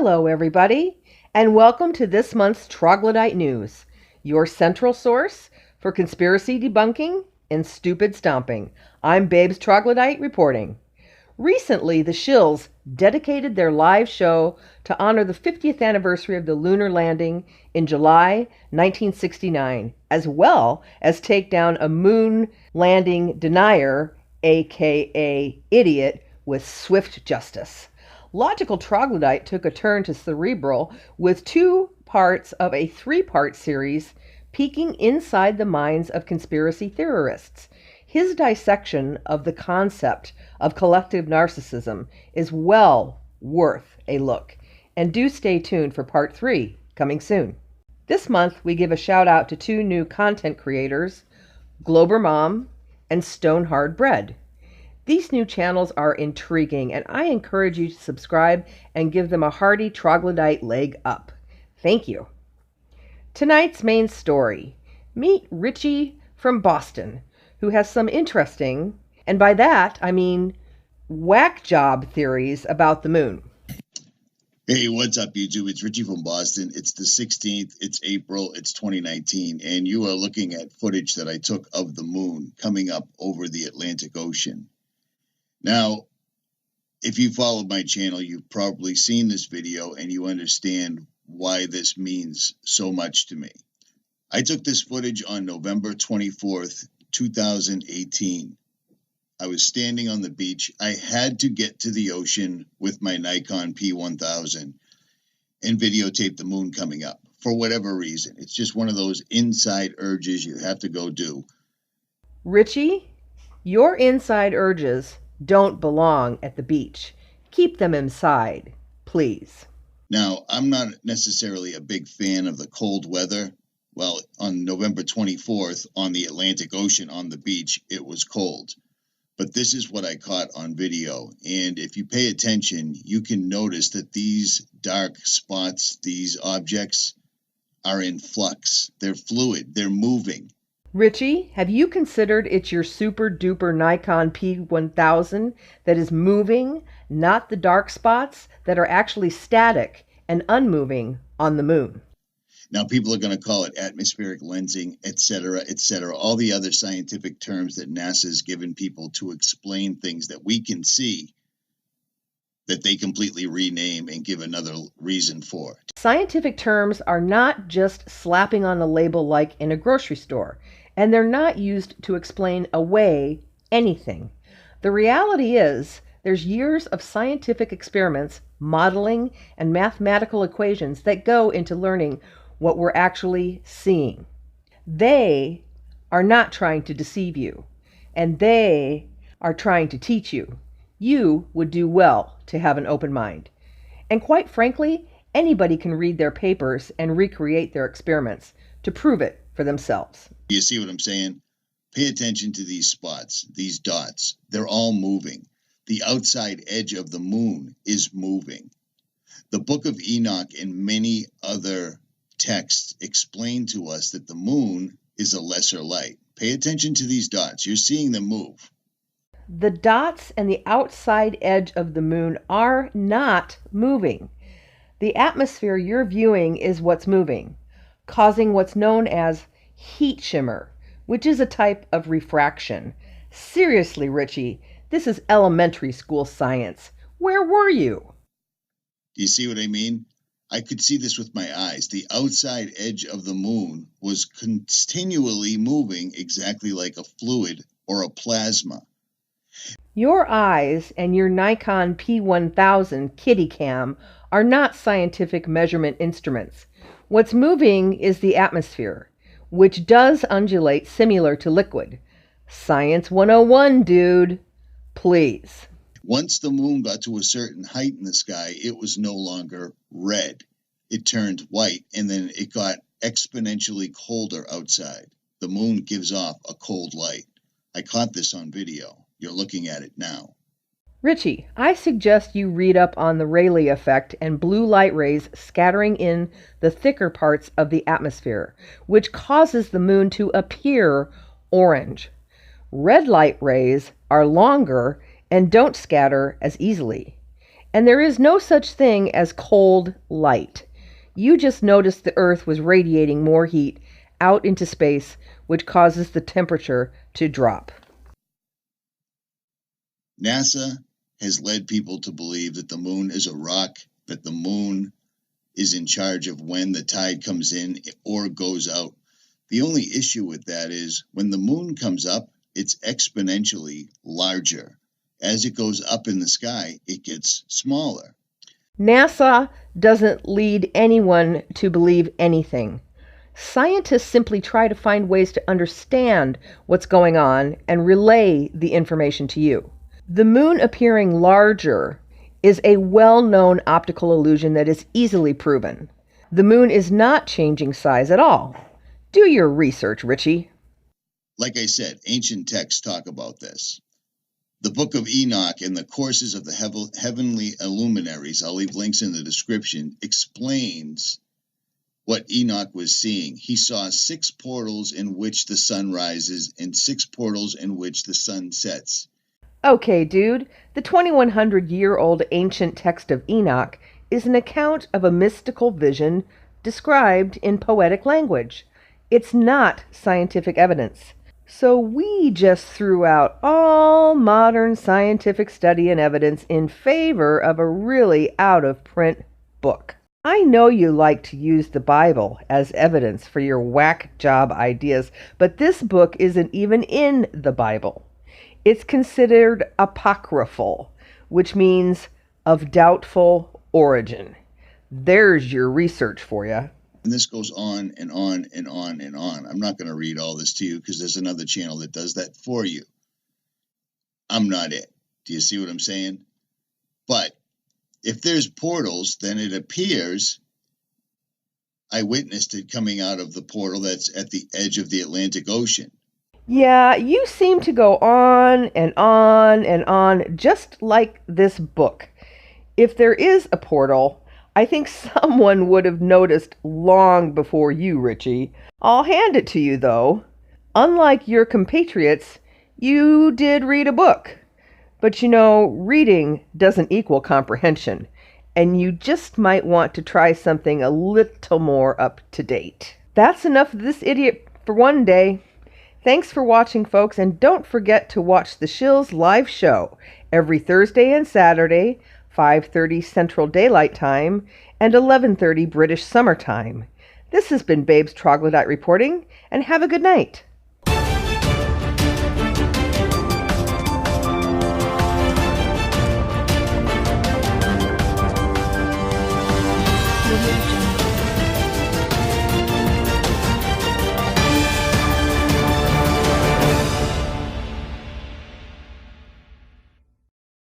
Hello, everybody, and welcome to this month's Troglodyte News, your central source for conspiracy debunking and stupid stomping. I'm Babes Troglodyte reporting. Recently, the Shills dedicated their live show to honor the 50th anniversary of the lunar landing in July 1969, as well as take down a moon landing denier, aka idiot, with swift justice. Logical Troglodyte took a turn to cerebral with 2 parts of a 3-part series peeking inside the minds of conspiracy theorists. His dissection of the concept of collective narcissism is well worth a look, and do stay tuned for part 3, coming soon. This month, we give a shout out to 2 new content creators, Glober Mom and Stonehard Bread. These new channels are intriguing, and I encourage you to subscribe and give them a hearty troglodyte leg up. Thank you. Tonight's main story. Meet Ritchie from Boston, who has some interesting, and by that I mean whack job theories about the moon. Hey, what's up, YouTube? It's Ritchie from Boston. It's the 16th. It's April. It's 2019, and you are looking at footage that I took of the moon coming up over the Atlantic Ocean. Now, if you followed my channel, you've probably seen this video and you understand why this means so much to me. I took this footage on November 24th, 2018. I was standing on the beach. I had to get to the ocean with my Nikon P1000 and videotape the moon coming up for whatever reason. It's just one of those inside urges you have to go do. Ritchie, your inside urges don't belong at the beach. Keep them inside, please. Now, I'm not necessarily a big fan of the cold weather. Well, on November 24th, on the Atlantic Ocean, on the beach, it was cold. But this is what I caught on video. And if you pay attention, you can notice that these dark spots, these objects, are in flux. They're fluid. They're moving. Ritchie, have you considered it's your super duper Nikon P1000 that is moving, not the dark spots that are actually static and unmoving on the moon? Now, people are going to call it atmospheric lensing, etc., etc., all the other scientific terms that NASA's given people to explain things that we can see that they completely rename and give another reason for. Scientific terms are not just slapping on a label like in a grocery store, and they're not used to explain away anything. The reality is, there's years of scientific experiments, modeling, and mathematical equations that go into learning what we're actually seeing. They are not trying to deceive you, and they are trying to teach you. You would do well to have an open mind. And quite frankly, anybody can read their papers and recreate their experiments to prove it for themselves. You see what I'm saying? Pay attention to these spots, these dots. They're all moving. The outside edge of the moon is moving. The Book of Enoch and many other texts explain to us that the moon is a lesser light. Pay attention to these dots. You're seeing them move. The dots and the outside edge of the moon are not moving. The atmosphere you're viewing is what's moving, causing what's known as heat shimmer, which is a type of refraction. Seriously, Ritchie, this is elementary school science. Where were you? Do you see what I mean? I could see this with my eyes. The outside edge of the moon was continually moving exactly like a fluid or a plasma. Your eyes and your Nikon P1000 kitty cam are not scientific measurement instruments. What's moving is the atmosphere, which does undulate similar to liquid. Science 101, dude. Please. Once the moon got to a certain height in the sky, it was no longer red. It turned white, and then it got exponentially colder outside. The moon gives off a cold light. I caught this on video. You're looking at it now. Ritchie, I suggest you read up on the Rayleigh effect and blue light rays scattering in the thicker parts of the atmosphere, which causes the moon to appear orange. Red light rays are longer and don't scatter as easily. And there is no such thing as cold light. You just noticed the Earth was radiating more heat out into space, which causes the temperature to drop. NASA has led people to believe that the moon is a rock, that the moon is in charge of when the tide comes in or goes out. The only issue with that is when the moon comes up, it's exponentially larger. As it goes up in the sky, it gets smaller. NASA doesn't lead anyone to believe anything. Scientists simply try to find ways to understand what's going on and relay the information to you. The moon appearing larger is a well-known optical illusion that is easily proven. The moon is not changing size at all. Do your research, Ritchie. Like I said, ancient texts talk about this. The Book of Enoch and the Courses of the Heavenly Illuminaries, I'll leave links in the description, explains what Enoch was seeing. He saw 6 portals in which the sun rises and 6 portals in which the sun sets. Okay, dude, the 2100-year-old ancient text of Enoch is an account of a mystical vision described in poetic language. It's not scientific evidence. So we just threw out all modern scientific study and evidence in favor of a really out-of-print book. I know you like to use the Bible as evidence for your whack job ideas, but this book isn't even in the Bible. It's considered apocryphal, which means of doubtful origin. There's your research for you. And this goes on and on and on and on. I'm not going to read all this to you because there's another channel that does that for you. I'm not it. Do you see what I'm saying? But if there's portals, then it appears I witnessed it coming out of the portal that's at the edge of the Atlantic Ocean. Yeah, you seem to go on and on and on, just like this book. If there is a portal, I think someone would have noticed long before you, Ritchie. I'll hand it to you, though. Unlike your compatriots, you did read a book. But you know, reading doesn't equal comprehension, and you just might want to try something a little more up to date. That's enough of this idiot for one day. Thanks for watching, folks, and don't forget to watch the Shills live show every Thursday and Saturday, 5:30 Central Daylight Time and 11:30 British Summer Time. This has been Babes Troglodyte reporting, and have a good night.